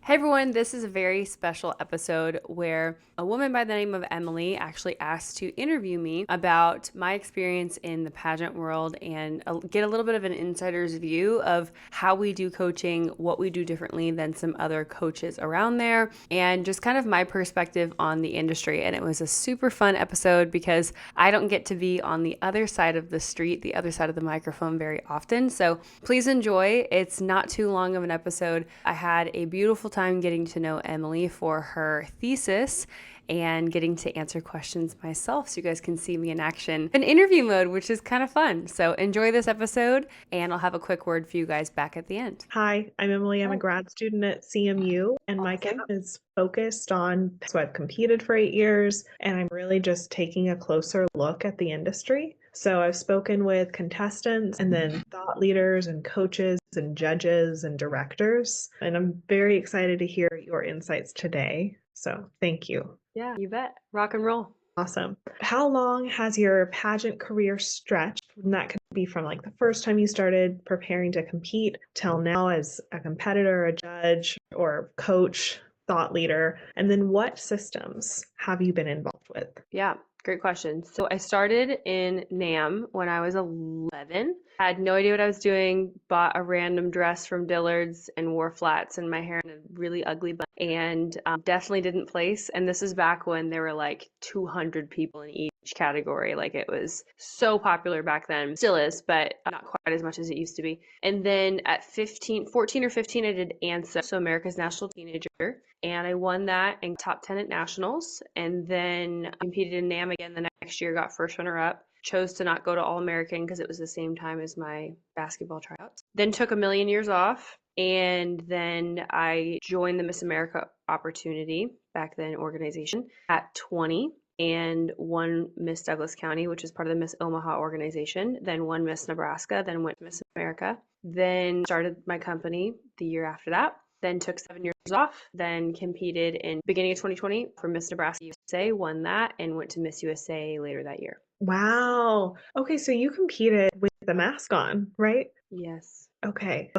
Hey everyone, this is a very special episode where a woman by the name of Emily actually asked to interview me about my experience in the pageant world and get a little bit of an insider's view of how we do coaching, what we do differently than some other coaches around there, and just kind of my perspective on the industry. And it was a super fun episode because I don't get to be on the other side of the street, the other side of the microphone very often. So please enjoy. It's not too long of an episode. I had a beautiful time getting to know Emily for her thesis and getting to answer questions myself so you guys can see me in action in interview mode, which is kind of fun. So enjoy this episode, and I'll have a quick word for you guys back at the end. Hi, I'm Emily. I'm a grad student at CMU, and my camp is focused on, so I've competed for 8 years, and I'm really just taking a closer look at the industry. So I've spoken with contestants and then thought leaders and coaches and judges and directors, and I'm very excited to hear your insights today. So thank you. Yeah, you bet. Rock and roll. Awesome. How long has your pageant career stretched? And that could be from like the first time you started preparing to compete till now as a competitor, a judge, or coach, thought leader. And then what systems have you been involved with? Yeah, great question. So I started in NAM when I was 11. I had no idea what I was doing, bought a random dress from Dillard's and wore flats and my hair in a really ugly bun, and definitely didn't place. And this is back when there were like 200 people in each category. Like, it was so popular back then. Still is, but not quite as much as it used to be. And then at 14 or 15, I did ANSA, so America's National Teenager. And I won that and top 10 at nationals. And then competed in NAM again the next year, got first runner up. Chose to not go to All-American because it was the same time as my basketball tryouts. Then took a million years off. And then I joined the Miss America opportunity, back then organization, at 20 and won Miss Douglas County, which is part of the Miss Omaha organization, then won Miss Nebraska, then went to Miss America, then started my company the year after that, then took 7 years off, then competed in beginning of 2020 for Miss Nebraska USA, won that, and went to Miss USA later that year. Wow. Okay, so you competed with the mask on, right? Yes. Okay.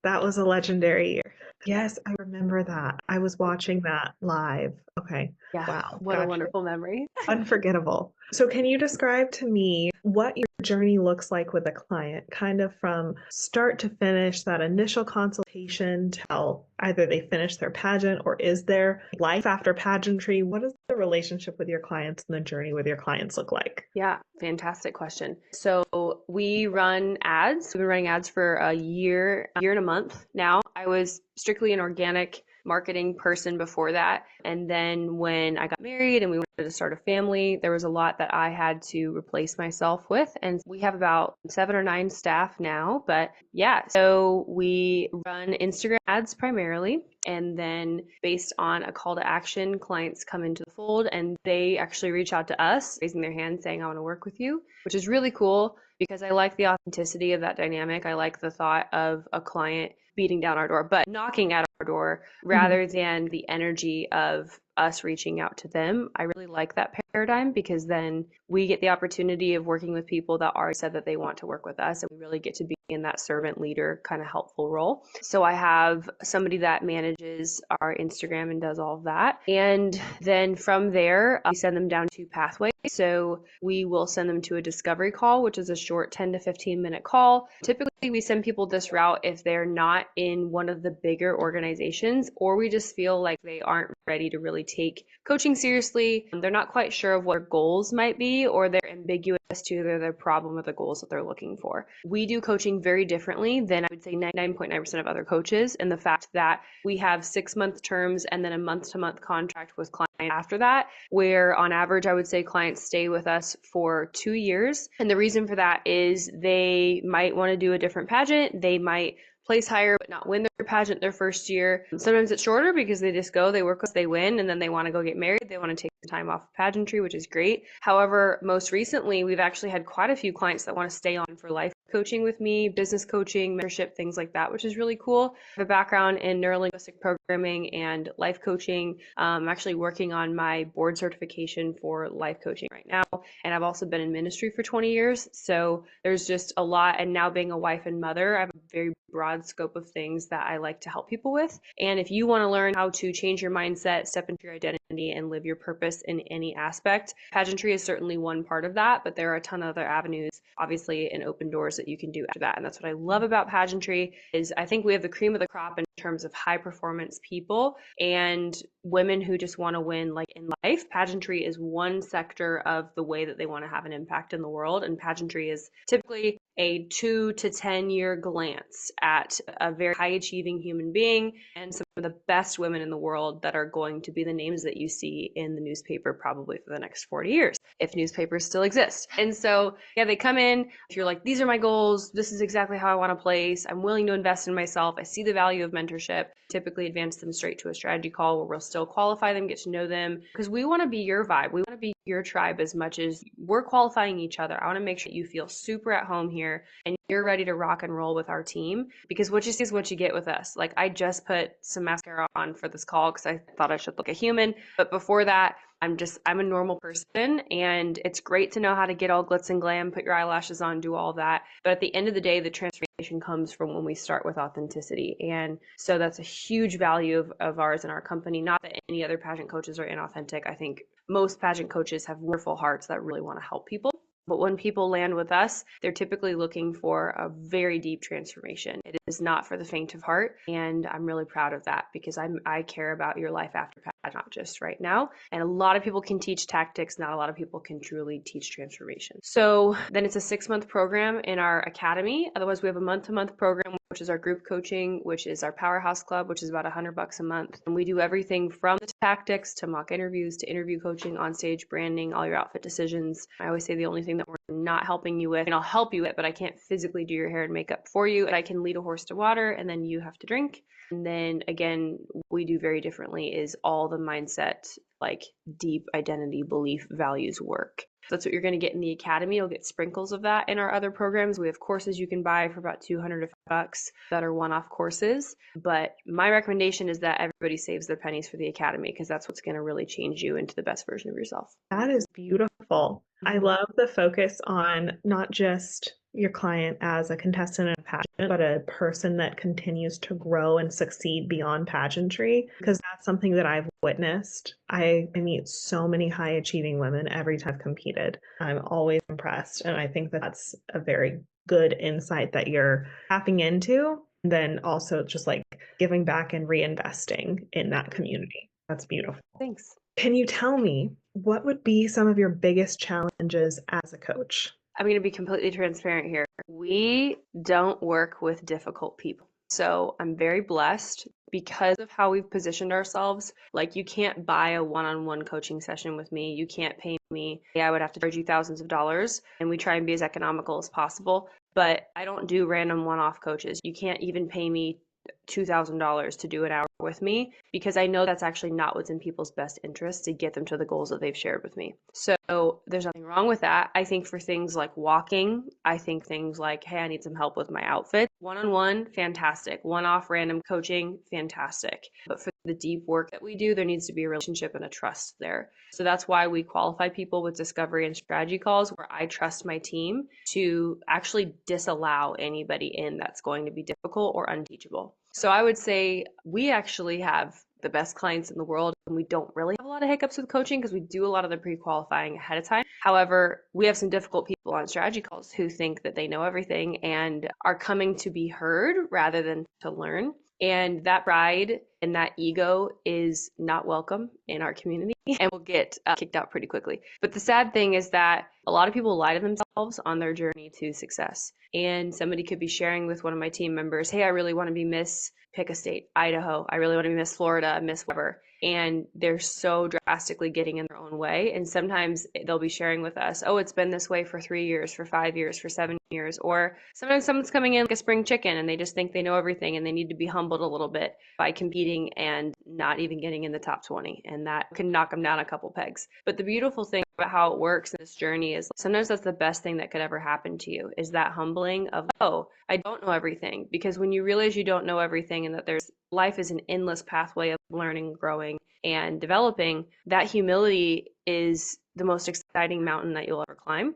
That was a legendary year. Yes, I remember that. I was watching that live. Okay. Yeah. Wow. What a wonderful memory. Unforgettable. So can you describe to me what your journey looks like with a client, kind of from start to finish, that initial consultation till either they finish their pageant, or is there life after pageantry? What does the relationship with your clients and the journey with your clients look like? Yeah, fantastic question. So we run ads. We've been running ads for a year and a month now. I was strictly an organic marketing person before that. And then when I got married and we wanted to start a family, there was a lot that I had to replace myself with. And we have about 7 or 9 staff now. But yeah, so we run Instagram ads primarily. And then based on a call to action, clients come into the fold and they actually reach out to us, raising their hand saying, I want to work with you, which is really cool because I like the authenticity of that dynamic. I like the thought of a client beating down our door, but knocking at our door rather than the energy of us reaching out to them. I really like that paradigm because then we get the opportunity of working with people that already said that they want to work with us, and we really get to be in that servant leader kind of helpful role. So I have somebody that manages our Instagram and does all of that. And then from there, we send them down 2 pathways. So we will send them to a discovery call, which is a short 10 to 15 minute call. Typically, we send people this route if they're not in one of the bigger organizations, or we just feel like they aren't ready to really take coaching seriously. They're not quite sure of what their goals might be, or they're ambiguous to either their problem or the goals that they're looking for. We do coaching very differently than I would say 99.9% of other coaches, in the fact that we have 6-month terms and then a month-to-month contract with clients after that, where on average I would say clients stay with us for 2 years. And the reason for that is they might want to do a different pageant. They might place higher but not win their pageant their first year. Sometimes it's shorter because they just go, they work with us, they win, and then they want to go get married. They want to take the time off of pageantry, which is great. However, most recently, we've actually had quite a few clients that want to stay on for life coaching with me, business coaching, mentorship, things like that, which is really cool. I have a background in neurolinguistic programming programming and life coaching. I'm actually working on my board certification for life coaching right now. And I've also been in ministry for 20 years. So there's just a lot. And now being a wife and mother, I have a very broad scope of things that I like to help people with. And if you want to learn how to change your mindset, step into your identity, and live your purpose in any aspect, pageantry is certainly one part of that, but there are a ton of other avenues, obviously, and open doors that you can do after that. And that's what I love about pageantry is I think we have the cream of the crop in terms of high performance people and women who just want to win like in life. Pageantry is one sector of the way that they want to have an impact in the world. And pageantry is typically a 2 to 10 year glance at a very high achieving human being and some of the best women in the world that are going to be the names that you see in the newspaper probably for the next 40 years, if newspapers still exist. And so, yeah, they come in, if you're like, these are my goals, this is exactly how I want to place, I'm willing to invest in myself, I see the value of mentorship, typically advance them straight to a strategy call where we'll still qualify them, get to know them, because we want to be your vibe. We want to be your tribe as much as we're qualifying each other. I want to make sure you feel super at home here and you're ready to rock and roll with our team, because what you see is what you get with us. Like, I just put some mascara on for this call because I thought I should look a human, but before that, I'm a normal person, and it's great to know how to get all glitz and glam, put your eyelashes on, do all that. But at the end of the day, the transformation comes from when we start with authenticity. And so that's a huge value of ours in our company. Not that any other pageant coaches are inauthentic. I think most pageant coaches have wonderful hearts that really want to help people. But when people land with us, they're typically looking for a very deep transformation. It is not for the faint of heart. And I'm really proud of that because I care about your life after pageant, not just right now. And a lot of people can teach tactics. Not a lot of people can truly teach transformation. So then it's a 6-month program in our academy. Otherwise, we have a month-to-month program, which is our group coaching, which is our powerhouse club, which is about $100 a month. And we do everything from the tactics to mock interviews to interview coaching, on-stage branding, all your outfit decisions. I always say the only thing that we're not helping you with, and I'll help you with, but I can't physically do your hair and makeup for you. And I can lead a horse to water, and then you have to drink. And then again, we do very differently is all the mindset, like deep identity, belief, values work. So that's what you're going to get in the academy. You'll get sprinkles of that in our other programs. We have courses you can buy for about $200 to $5 that are one-off courses. But my recommendation is that everybody saves their pennies for the academy because that's what's going to really change you into the best version of yourself. That is beautiful. I love the focus on not just your client as a contestant in a pageant, but a person that continues to grow and succeed beyond pageantry, because that's something that I've witnessed. I meet so many high achieving women every time I've competed. I'm always impressed. And I think that that's a very good insight that you're tapping into. And then also just like giving back and reinvesting in that community. That's beautiful. Thanks. Can you tell me what would be some of your biggest challenges as a coach? I'm going to be completely transparent here. We don't work with difficult people. So I'm very blessed because of how we've positioned ourselves. Like, you can't buy a one-on-one coaching session with me. You can't pay me. I would have to charge you thousands of dollars, and we try and be as economical as possible. But I don't do random one-off coaches. You can't even pay me $2,000 to do an hour with me because I know that's actually not what's in people's best interest to get them to the goals that they've shared with me. So there's nothing wrong with that. I think for things like walking, I think things like, hey, I need some help with my outfit. One-on-one, fantastic. One-off random coaching, fantastic. But for the deep work that we do, there needs to be a relationship and a trust there. So that's why we qualify people with discovery and strategy calls where I trust my team to actually disallow anybody in that's going to be difficult or unteachable. So I would say we actually have the best clients in the world, and we don't really have a lot of hiccups with coaching because we do a lot of the pre-qualifying ahead of time. However, we have some difficult people on strategy calls who think that they know everything and are coming to be heard rather than to learn. And that pride and that ego is not welcome in our community and will get kicked out pretty quickly. But the sad thing is that a lot of people lie to themselves on their journey to success. And somebody could be sharing with one of my team members, hey, I really want to be Miss pick a state, Idaho. I really want to be Miss Florida, Miss whatever. And they're so drastically getting in their own way. And sometimes they'll be sharing with us, oh, it's been this way for 3 years, for 5 years, for 7 years. Or sometimes someone's coming in like a spring chicken and they just think they know everything and they need to be humbled a little bit by competing and not even getting in the top 20. And that can knock them down a couple pegs. But the beautiful thing about how it works in this journey is sometimes that's the best thing that could ever happen to you is that humbling of, oh, I don't know everything. Because when you realize you don't know everything and that there's life is an endless pathway of learning, growing, and developing, that humility is the most exciting mountain that you'll ever climb.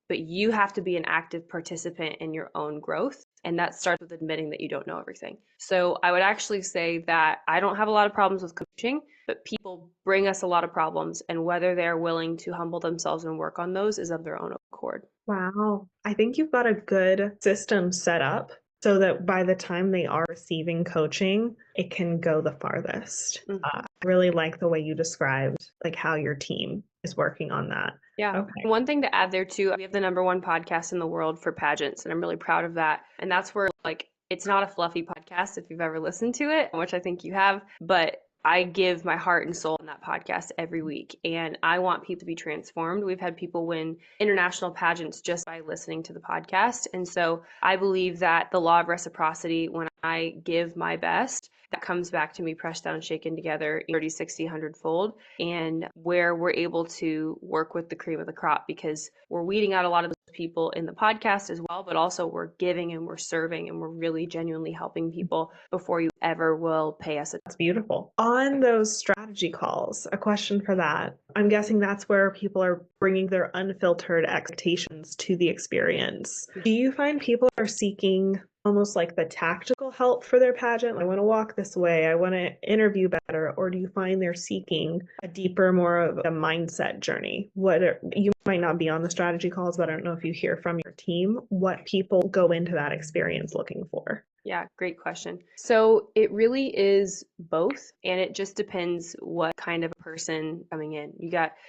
But you have to be an active participant in your own growth. And that starts with admitting that you don't know everything. So I would actually say that I don't have a lot of problems with coaching, but people bring us a lot of problems. And whether they're willing to humble themselves and work on those is of their own accord. Wow. I think you've got a good system set up so that by the time they are receiving coaching, it can go the farthest. I really like the way you described like how your team is working on that. Yeah. Okay. One thing to add there too, we have the #1 podcast in the world for pageants, and I'm really proud of that. And that's where like it's not a fluffy podcast if you've ever listened to it, which I think you have, but I give my heart and soul in that podcast every week, and I want people to be transformed. We've had people win international pageants just by listening to the podcast. And so I believe that the law of reciprocity, when I give my best, that comes back to me pressed down, shaken together, 30, 60, 100-fold, and where we're able to work with the cream of the crop because we're weeding out a lot of those people in the podcast as well, but also we're giving and we're serving and we're really genuinely helping people before you ever will pay us. That's beautiful. On those strategy calls, a question for that. I'm guessing that's where people are bringing their unfiltered expectations to the experience. Do you find people are seeking almost like the tactical help for their pageant? I want to walk this way. I want to interview better. Or do you find they're seeking a deeper, more of a mindset journey? You might not be on the strategy calls, but I don't know if you hear from your team what people go into that experience looking for. Yeah, great question. So it really is both, and it just depends what kind of person coming in.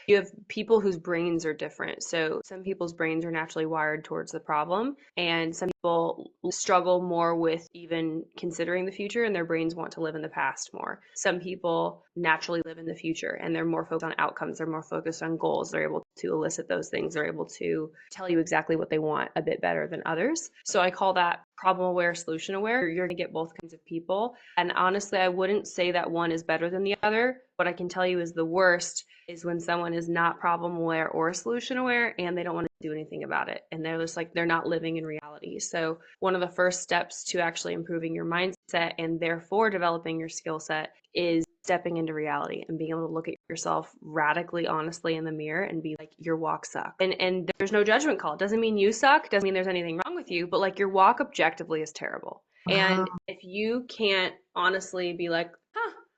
You have people whose brains are different. So some people's brains are naturally wired towards the problem, and some people struggle more with even considering the future, and their brains want to live in the past more. Some people naturally live in the future, and they're more focused on outcomes. They're more focused on goals. They're able to elicit those things. They're able to tell you exactly what they want a bit better than others. So I call that problem aware, solution aware. You're going to get both kinds of people. And honestly, I wouldn't say that one is better than the other. What I can tell you is the worst is when someone is not problem aware or solution aware and they don't want to do anything about it. And they're just like, they're not living in reality. So one of the first steps to actually improving your mindset and therefore developing your skill set is stepping into reality and being able to look at yourself radically honestly in the mirror and be like, your walk sucks. And there's no judgment call. It doesn't mean you suck, doesn't mean there's anything wrong with you, but like your walk objectively is terrible. Wow. And if you can't honestly be like,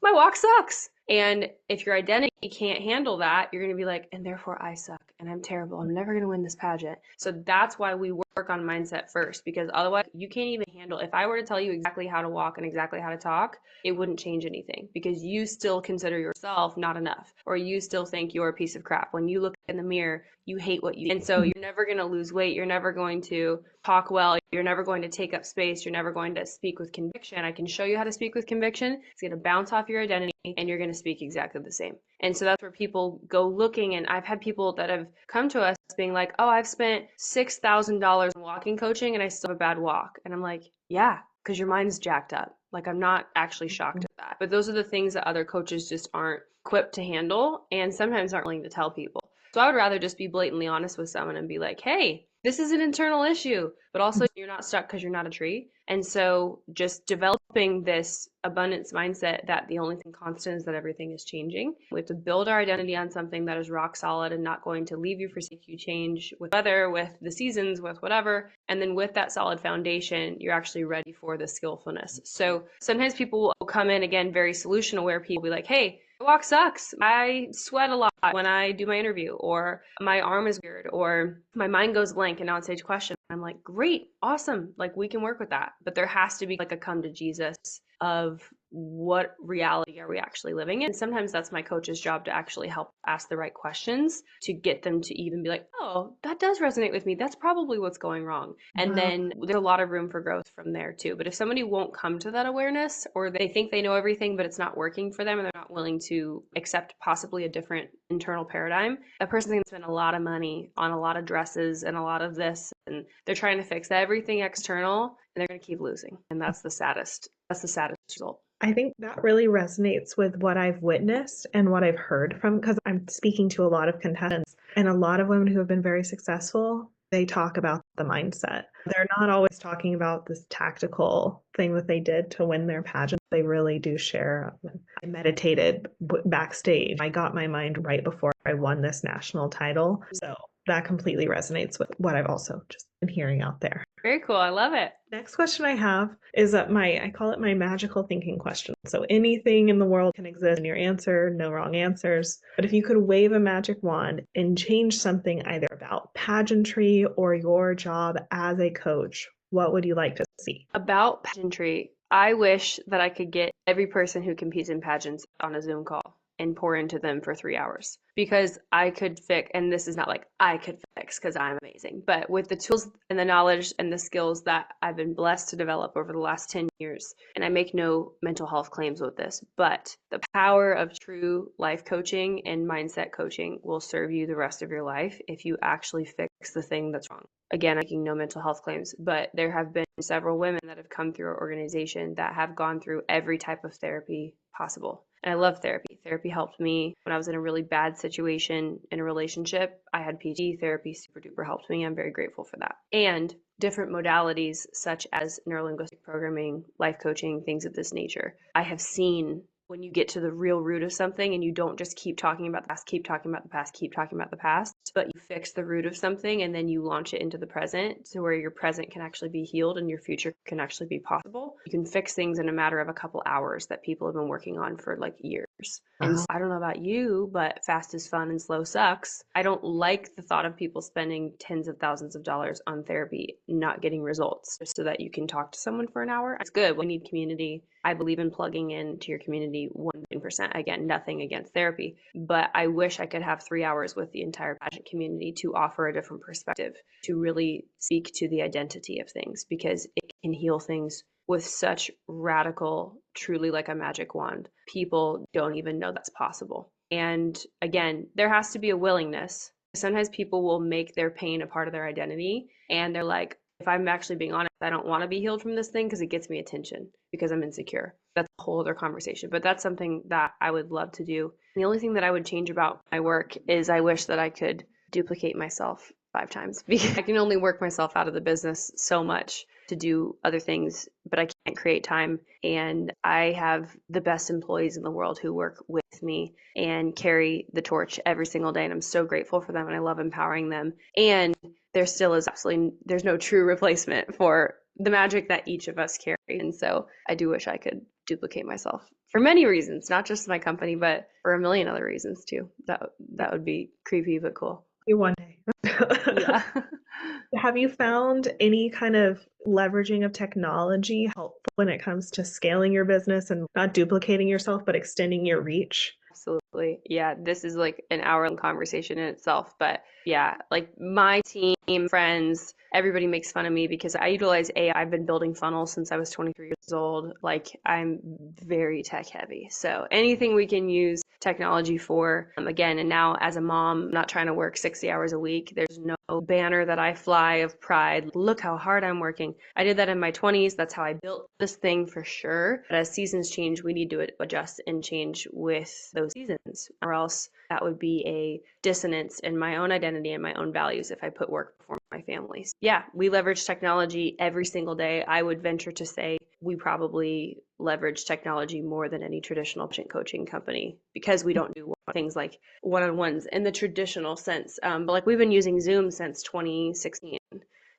my walk sucks. And if your identity can't handle that, you're going to be like, and therefore I suck and I'm terrible. I'm never going to win this pageant. So that's why we work on mindset first, because otherwise you can't even handle. If I were to tell you exactly how to walk and exactly how to talk, it wouldn't change anything because you still consider yourself not enough, or you still think you're a piece of crap. When you look in the mirror, you hate what you, and so you're never going to lose weight. You're never going to talk well. You're never going to take up space. You're never going to speak with conviction. I can show you how to speak with conviction. It's going to bounce off your identity and you're going to speak exactly the same. And so that's where people go looking. And I've had people that have come to us being like, oh, I've spent $6,000 on walking coaching and I still have a bad walk. And I'm like, yeah, because your mind's jacked up. Like, I'm not actually shocked at that. But those are the things that other coaches just aren't equipped to handle and sometimes aren't willing to tell people. So I would rather just be blatantly honest with someone and be like, hey, this is an internal issue, but also you're not stuck because you're not a tree. And so just developing this abundance mindset that the only thing constant is that everything is changing. We have to build our identity on something that is rock solid and not going to leave you, forsake you, change with weather, with the seasons, with whatever. And then with that solid foundation, you're actually ready for the skillfulness. So sometimes people will come in, again, very solution aware people, be like, hey, my walk sucks. I sweat a lot when I do my interview, or my arm is weird, or my mind goes blank in on-stage question. I'm like, great, awesome. Like, we can work with that. But there has to be like a come to Jesus of what reality are we actually living in. And sometimes that's my coach's job to actually help ask the right questions to get them to even be like, oh, that does resonate with me. That's probably what's going wrong. And then there's a lot of room for growth from there too. But if somebody won't come to that awareness, or they think they know everything, but it's not working for them and they're not willing to accept possibly a different internal paradigm, a person can spend a lot of money on a lot of dresses and a lot of this, and they're trying to fix everything external and they're going to keep losing. And that's the saddest result. I think that really resonates with what I've witnessed and what I've heard from, because I'm speaking to a lot of contestants and a lot of women who have been very successful. They talk about the mindset. They're not always talking about this tactical thing that they did to win their pageant. They really do share. I meditated backstage. I got my mind right before I won this national title. So that completely resonates with what I've also just been hearing out there. Very cool. I love it. Next question I have is I call it my magical thinking question. So anything in the world can exist in your answer, no wrong answers. But if you could wave a magic wand and change something either about pageantry or your job as a coach, what would you like to see? About pageantry, I wish that I could get every person who competes in pageants on a Zoom call and pour into them for 3 hours, because I could fix, and this is not like I could fix because I'm amazing, but with the tools and the knowledge and the skills that I've been blessed to develop over the last 10 years, and I make no mental health claims with this, but the power of true life coaching and mindset coaching will serve you the rest of your life if you actually fix the thing that's wrong. Again, I'm making no mental health claims, but there have been several women that have come through our organization that have gone through every type of therapy possible. And I love therapy. Therapy helped me when I was in a really bad situation in a relationship. I had PG therapy, super duper helped me. I'm very grateful for that. And different modalities such as neurolinguistic programming, life coaching, things of this nature. I have seen when you get to the real root of something and you don't just keep talking about the past, keep talking about the past, keep talking about the past, but you fix the root of something and then you launch it into the present to where your present can actually be healed and your future can actually be possible. You can fix things in a matter of a couple hours that people have been working on for like years. And so, I don't know about you, but fast is fun and slow sucks. I don't like the thought of people spending tens of thousands of dollars on therapy, not getting results, just so that you can talk to someone for an hour. It's good. We need community. I believe in plugging into your community 100%. Again, nothing against therapy, but I wish I could have 3 hours with the entire pageant community to offer a different perspective, to really speak to the identity of things, because it can heal things with such radical, truly like a magic wand. People don't even know that's possible. And again, there has to be a willingness. Sometimes people will make their pain a part of their identity, and they're like, if I'm actually being honest, I don't want to be healed from this thing because it gets me attention because I'm insecure. That's a whole other conversation, but that's something that I would love to do. The only thing that I would change about my work is I wish that I could duplicate myself 5 times, because I can only work myself out of the business so much to do other things, but I can't create time. And I have the best employees in the world who work with me and carry the torch every single day. And I'm so grateful for them and I love empowering them. And there still is there's no true replacement for the magic that each of us carry. And so I do wish I could duplicate myself for many reasons, not just my company, but for a million other reasons too. That would be creepy, but cool. One day. Yeah. Have you found any kind of leveraging of technology helpful when it comes to scaling your business and not duplicating yourself, but extending your reach? Absolutely. Yeah, this is like an hour-long conversation in itself, but yeah, like my team, friends, everybody makes fun of me because I utilize AI. I've been building funnels since I was 23 years old. Like I'm very tech heavy. So anything we can use technology for, again, and now as a mom, I'm not trying to work 60 hours a week. There's no banner that I fly of pride. Look how hard I'm working. I did that in my 20s. That's how I built this thing for sure. But as seasons change, we need to adjust and change with those seasons, or else that would be a dissonance in my own identity and my own values if I put work before my family. Yeah, we leverage technology every single day. I would venture to say we probably leverage technology more than any traditional coaching company because we don't do things like one-on-ones in the traditional sense. But like we've been using Zoom since 2016.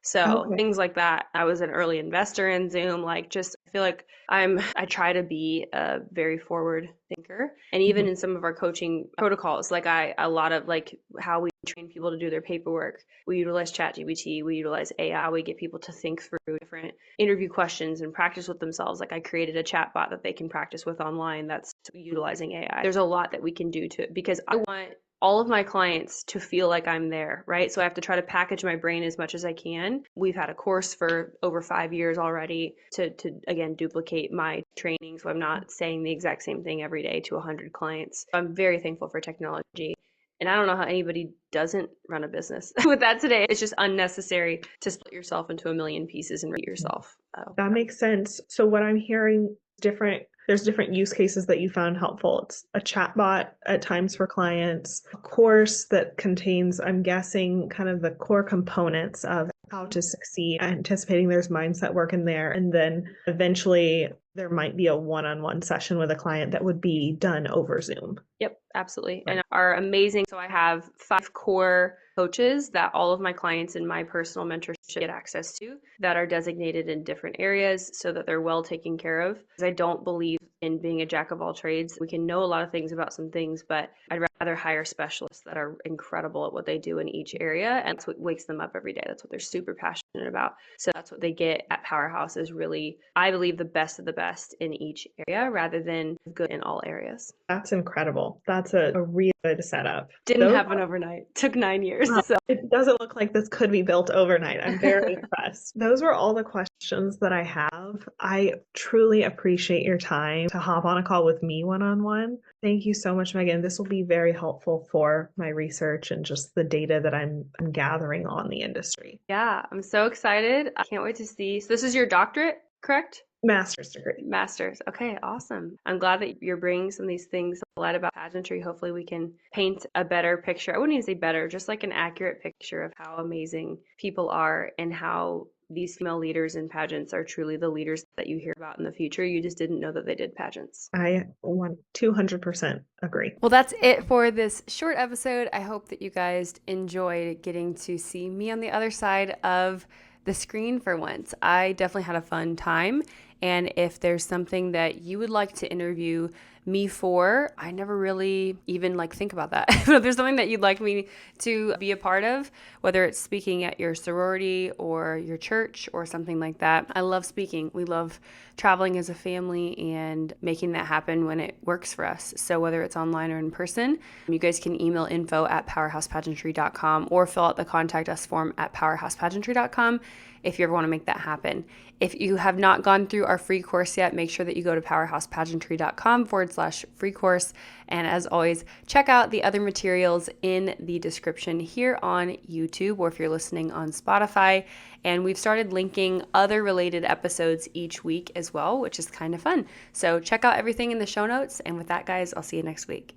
So things like that. I was an early investor in Zoom. Like just I feel like I try to be a very forward thinker. And even in some of our coaching protocols, like a lot of like how we train people to do their paperwork, we utilize ChatGPT, we utilize AI, we get people to think through different interview questions and practice with themselves. Like I created a chat bot that they can practice with online that's utilizing AI. There's a lot that we can do to it because I want all of my clients to feel like I'm there, right? So I have to try to package my brain as much as I can. We've had a course for over 5 years already to again, duplicate my training. So I'm not saying the exact same thing every day to 100 clients. I'm very thankful for technology. And I don't know how anybody doesn't run a business with that today. It's just unnecessary to split yourself into a million pieces and rate yourself. That makes sense. So what I'm hearing different There's different use cases that you found helpful. It's a chatbot at times for clients, a course that contains, I'm guessing, kind of the core components of how to succeed, anticipating there's mindset work in there. And then eventually there might be a one-on-one session with a client that would be done over Zoom. Yep, absolutely. Right. And are amazing. So I have 5 core coaches that all of my clients in my personal mentorship get access to that are designated in different areas so that they're well taken care of. Because I don't believe in being a jack of all trades. We can know a lot of things about some things, but I'd rather hire specialists that are incredible at what they do in each area. And that's what wakes them up every day. That's what they're super passionate about. So that's what they get at Powerhouse is really, I believe, the best of the best in each area rather than good in all areas. That's incredible. That's a really good setup. Didn't happen overnight. Took 9 years. Well, So it doesn't look like this could be built overnight. I'm very impressed. Those were all the questions that I have. I truly appreciate your time to hop on a call with me one-on-one. Thank you so much, Megan. This will be very helpful for my research and just the data that I'm gathering on the industry. yeah, I'm so excited. I can't wait to see. So this is your doctorate, correct? Master's degree. Master's. Okay, awesome. I'm glad that you're bringing some of these things to light about pageantry. Hopefully we can paint a better picture. I wouldn't even say better, just like an accurate picture of how amazing people are and how these female leaders in pageants are truly the leaders that you hear about in the future. You just didn't know that they did pageants. I 200% agree. Well, that's it for this short episode. I hope that you guys enjoyed getting to see me on the other side of the screen for once. I definitely had a fun time. And if there's something that you would like to interview me for, I never really even think about that. But if there's something that you'd like me to be a part of, whether it's speaking at your sorority or your church or something like that, I love speaking. We love traveling as a family and making that happen when it works for us. So whether it's online or in person, you guys can email info@powerhousepageantry.com or fill out the contact us form at powerhousepageantry.com if you ever want to make that happen. If you have not gone through our free course yet, make sure that you go to powerhousepageantry.com/free course. And as always, check out the other materials in the description here on YouTube or if you're listening on Spotify. And we've started linking other related episodes each week as well, which is kind of fun. So check out everything in the show notes. And with that, guys, I'll see you next week.